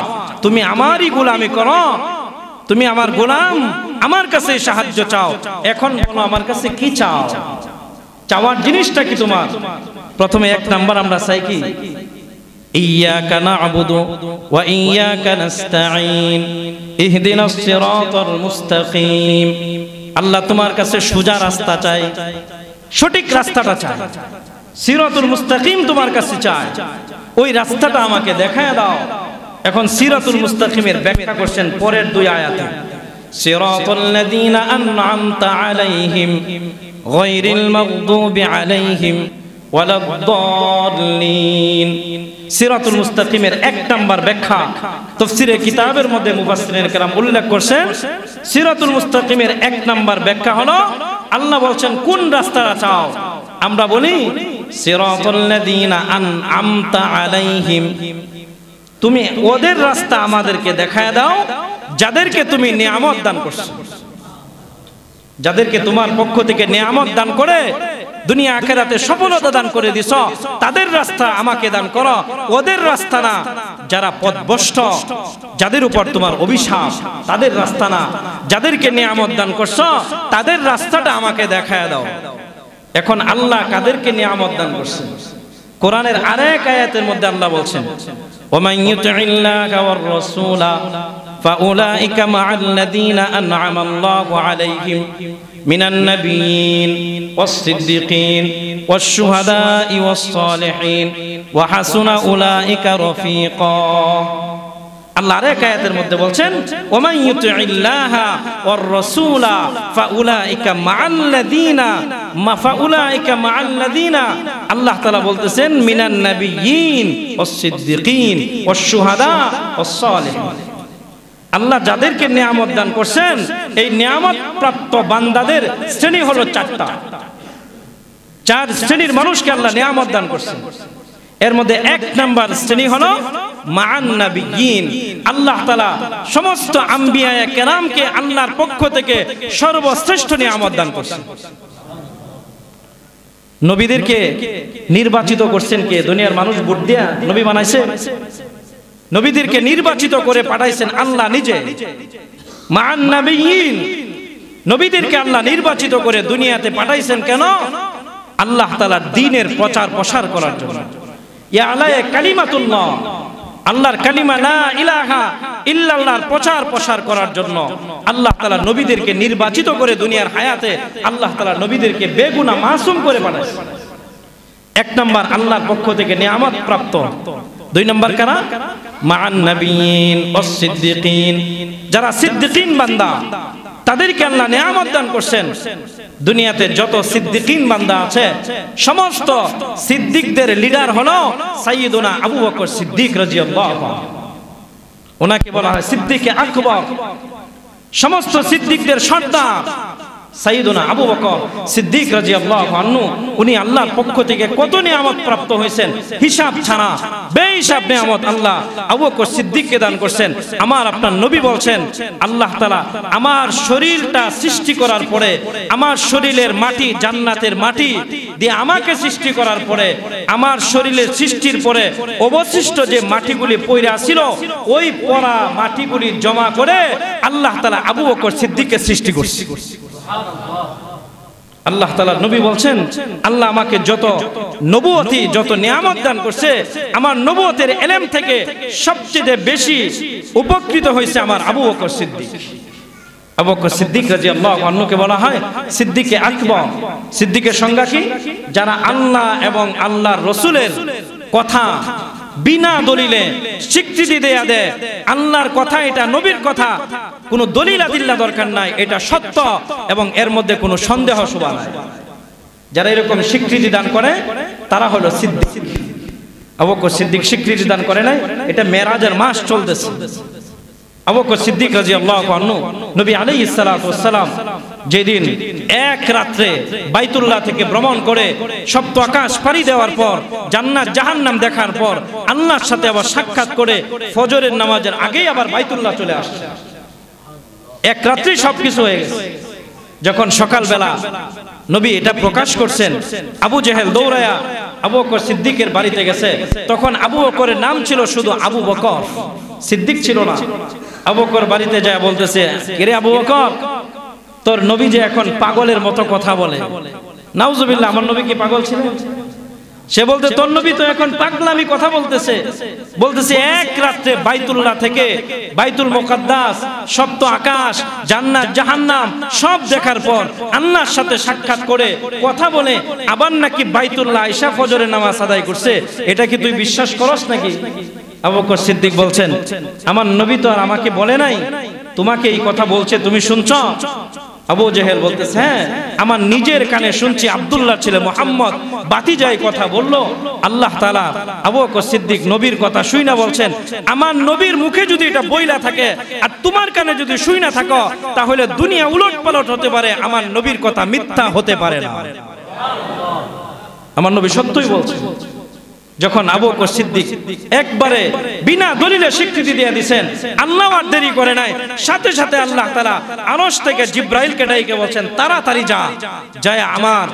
তুমি আমারই গোলামি করো, তুমি আমার গোলাম, আমার কাছে সাহায্য চাও। এখন বলো আমার কাছে কি চাও, চাওয়ার জিনিসটা কি তোমার? প্রথমে এক নাম্বার আমরা চাই কি, ইয়্যাকা না'বুদু ওয়া ইয়্যাকা নাস্তাঈন ইহদিনাস সিরাতাল মুস্তাকিম। আল্লাহ তোমার কাছে সোজা রাস্তা চাই, সঠিক রাস্তাটা চাই, সিরাতুল মুস্তাকিম তোমার কাছে চাই, ওই রাস্তাটা আমাকে দেখায় দাও। এখন সিরাতুল মুস্তাকিমের ব্যাখ্যা করছেন পরের দুই আয়াতে, সিরাতাল লাযীনা আন'আমতা আলাইহিম গায়রিল মাগদুবি আলাইহিম ওয়ালাদ-দাল্লিন। সিরাতুল মুস্তাকিমের এক নাম্বার ব্যাখ্যা তাফসীরে কিতাবের মধ্যে মুফাসসিরিন কেরাম উল্লেখ করেছেন, সিরাতুল মুস্তাকিমের এক নাম্বার ব্যাখ্যা হলো, আল্লাহ বলছেন কোন রাস্তাটা চাও? আমরা বলি সিরাতাল লাযীনা আন'আমতা আলাইহিম, তুমি ওদের রাস্তা আমাদেরকে দেখায় দাও যাদেরকে তুমি নিয়ামত দান করছো, যাদেরকে তোমার পক্ষ থেকে নিয়ামত দান করে দুনিয়া আখিরাতে সফলতা দান করে দিছো, তাদের রাস্তা আমাকে দান করো, ওদের রাস্তা না। যারা পথভ্রষ্ট, যাদের উপর তোমার অভিশাপ, তাদের রাস্তা না। যাদেরকে নিয়ামত দান করছো তাদের রাস্তাটা আমাকে দেখায় দাও। এখন আল্লাহ কাদেরকে নিয়ামত দান করছেন? কোরআনের আরেক আয়াতের মধ্যে আল্লাহ বলছেন, ওমান ইউতি'িল্লাহা ওয়ার রাসূলা ফাউলাইকা মা'আল্লাযীনা আন'আমা আল্লাহু আলাইহিম মিনান নাবিয়্যিন ওয়াস-সিদ্দীকিন ওয়াশ-শুহাদা'i ওয়াস-সালিহিন ওয়া হাসুনা উলাইকা রাফীকা। আল্লাহ আরেক আয়াতের মধ্যে বলছেন, ওমান ইউতি'িল্লাহা ওয়ার রাসূলা ফাউলাইকা মা'আল্লাযীনা, আল্লাহ তাআলা বলতেছেন মিনান নাবিয়্যিন ওয়াস-সিদ্দীকিন ওয়াশ-শুহাদা ওয়াস-সালিহিন। আল্লাহ যাদেরকে নিয়ামত দান করছেন, এই নিয়ামত প্রাপ্ত বান্দাদের শ্রেণী হলো চারটা। চার শ্রেণীর মানুষকে আল্লাহ নিয়ামত দান করছেন। এর মধ্যে এক নাম্বার শ্রেণী হলো মা'আন নাবিয়্যিন। আল্লাহ তাআলা সমস্ত আম্বিয়া কেরামকে আল্লাহর পক্ষ থেকে সর্বশ্রেষ্ঠ নিয়ামত দান করছেন। নবীদেরকে নির্বাচিত করছেন কে? দুনিয়ার মানুষ ভোট দিয়া নবী বানাইছে? নবীদেরকে নির্বাচিত করে পাঠাইছেন আল্লাহ নিজে। মা'আন নাবিয়্যিন, নবীদেরকে আল্লাহ নির্বাচিত করে দুনিয়াতে পাঠাইছেন কেন? আল্লাহ তাআলার দ্বীনের প্রচার প্রসার করার জন্য। ইয়া আলায়ে কালিমাতুল্লাহ, আল্লাহর কালিমা লা ইলাহা ইল্লাল্লাহর প্রচার প্রসার করার জন্য আল্লাহ তাআলা নবীদেরকে নির্বাচিত করে দুনিয়ার হায়াতে আল্লাহ তাআলা নবীদেরকে বেগুনাহ মাসুম করে পাঠাইছেন। এক নাম্বার আল্লাহর পক্ষ থেকে নিয়ামত প্রাপ্ত। দুই নাম্বার কারা? মান নবিয়িন ওয়াস সিদ্দিকিন, যারা সিদ্দিকিন বান্দা তাদেরকে আল্লাহ নিয়ামত দান করছেন। দুনিয়াতে যত সিদ্দিকিন বান্দা আছে সমস্ত সিদ্দিকদের লিডার হলো সাইয়্যিদুনা আবু বকর সিদ্দিক রাদিয়াল্লাহু আনহু। ওনাকে বলা হয় সিদ্দিকে আকবর, সমস্ত সিদ্দিকদের সর্দার সাইয়্যিদুনা আবু বকর সিদ্দিক রাদিয়াল্লাহু আনহু। উনি আল্লাহর পক্ষ থেকে কত নিয়ামত প্রাপ্ত হয়েছেন, হিসাব ছাড়া বেহিসাব নিয়ামত আল্লাহ আবু বকর সিদ্দিককে দান করছেন। আমার আপনার নবী বলছেন, আল্লাহ তাআলা আমার শরীরটা সৃষ্টি করার পরে, আমার শরীরের মাটি জান্নাতের মাটি দিয়ে আমাকে সৃষ্টি করার পরে, আমার শরীরের সৃষ্টির পরে অবশিষ্ট যে মাটিগুলি পড়ে ছিল, ওই পড়া মাটিগুলি জমা করে আল্লাহ তাআলা আবু বকর সিদ্দিককে সৃষ্টি করছে। আল্লাহ তাআলা নবী বলছেন, আল্লাহ আমাকে যত নবুয়তি যত নিয়ামত দান করছে, আমার নবুয়তের ইলম থেকে সবচেয়ে বেশি উপকৃত হয়েছে আমার আবু বকর সিদ্দিক। আবু বকর সিদ্দিক রাদিয়াল্লাহু আনহুকে বলা হয় সিদ্দিকে আকবর। সিদ্দিকের সংজ্ঞা কি? যারা আল্লাহ এবং আল্লাহর রাসূলের কথা বিনা দলিলে স্বীকৃতি দেয়া দেয়, আল্লাহর কথা এটা নবীর কথা, কোনো দলিল আদিল্লা দরকার নাই, এটা সত্য এবং এর মধ্যে কোনো সন্দেহ শোভা নাই। যারা এরকম স্বীকৃতি দান করে তারা হলো সিদ্দিক। আবু বকর সিদ্দিক স্বীকৃতি দান করে নাই, এটা মেরাজের মাস চলতেছে। আবু বকর সিদ্দিক রাদিয়াল্লাহু আনহু নবী আলাইহিস সালাতু ওয়াস সালাম যেদিন এক রাত্রে বাইতুল্লাহ থেকে ভ্রমণ করে সপ্ত আকাশ পাড়ি দেওয়ার পর, জান্নাত জাহান্নাম দেখার পর, আল্লাহর সাথে আবার সাক্ষাৎ করে ফজরের নামাজের আগেই আবার বাইতুল্লাহ চলে আসছে। এক রাত্রেই সবকিছু হয়ে গেছে। যখন সকালবেলা নবী এটা প্রকাশ করছেন, আবু জেহেল দৌড়ায়া আবু বকর সিদ্দিকের বাড়িতে গেছে। তখন আবু বকরের নাম ছিল শুধু আবু বকর, সিদ্দিক ছিল না। আবু বকর বাড়িতে যায় বলতেছে, কে রে আবু বকর, তোর নবী যে এখন পাগলের মতো কথা বলে। নাউজুবিল্লাহ, আমার নবী কি পাগল ছিলেন? সে বলতে, তোর নবী তো এখন পাগলামি কথা বলতেছে। বলতেছে এক রাত্রে বাইতুল্লাহ থেকে বাইতুল মুকাদ্দাস, সপ্ত আকাশ, জান্নাত জাহান্নাম সব দেখার পর আল্লাহর সাথে সাক্ষাৎ করে কথা বলে আবার নাকি বাইতুল্লাহ আইসা ফজরের নামাজ আদায় করছে। এটা কি তুই বিশ্বাস করস নাকি? আবু বকর সিদ্দিক বলছেন, আমার নবী তো আর আমাকে বলে নাই, তোমাকে এই কথা বলছে, তুমি শুনছো? আবু জেহেল বলতেছে, হ্যাঁ আমার নিজের কানে শুনছি, আব্দুল্লাহ ছেলে মুহাম্মদ বাতিজাই কথা বললো। আল্লাহ তাআলা আবু বকর সিদ্দিক নবীর কথা শুই না বলছেন, আমার নবীর মুখে যদি এটা বইলা থাকে আর তোমার কানে যদি শুই না থাকো, তাহলে দুনিয়া উলট পালট হতে পারে, আমার নবীর কথা মিথ্যা হতে পারে না। আমার নবী সত্যই বলছেন। যখন আবু বকর সিদ্দিক একবারে বিনা দলিলে স্বীকৃতি দিয়ে দিয়েছেন, আল্লাহ আর দেরি করে নাই, সাথে সাথে আল্লাহ তাআলা আরশ থেকে জিব্রাইলকে ডাইকে বলছেন, তাড়াতাড়ি যা, যায় আমার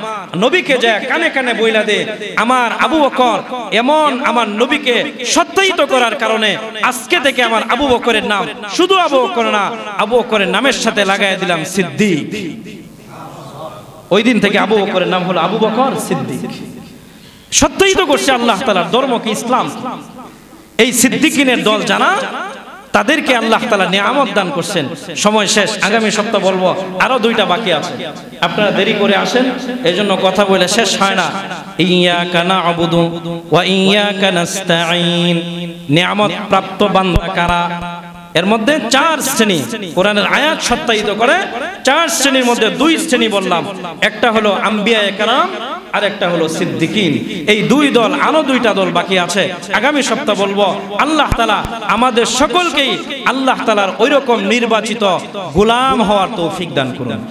নবীকে যায় কানে কানে বইলা দে, আমার আবু বকর এমন আমার নবীকে সত্যায়িত করার কারণে আজকে থেকে আমার আবু বকরের নাম শুধু আবু বকর না, আবু বকরের নামের সাথে লাগাই দিলাম সিদ্দিক। ওই দিন থেকে আবু বকরের নাম হলো আবু বকর সিদ্দিক। সত্যই তো করছে আল্লাহ তাআলার ধর্ম কি ইসলাম। এই সিদ্দিকিনের দল জানা, তাদেরকে আল্লাহ তাআলা নিয়ামত দান করছেন। সময় শেষ, আগামী সপ্তাহ বলবো, আরো দুইটা বাকি আছে। আপনারা দেরি করে আসেন, এজন্য কথা বলে শেষ হয় না। ইয়াকা না'বুদু ওয়া ইয়াকা নাস্তাঈন, নিয়ামত প্রাপ্ত বান্দা কারা? এর মধ্যে চার শ্রেণী কোরআনের আয়াত সত্যায়িত করে। চার শ্রেণীর মধ্যে দুই শ্রেণী বললাম, একটা হলো আম্বিয়ায়ে কেরাম আর একটা হলো সিদ্দিকিন। এই দুই দল, আরো দুইটা দল বাকি আছে, আগামী সপ্তাহ বলবো। আল্লাহ তাআলা আমাদের সকলকেই আল্লাহ তাআলার ওইরকম নির্বাচিত গোলাম হওয়ার তৌফিক দান করুন।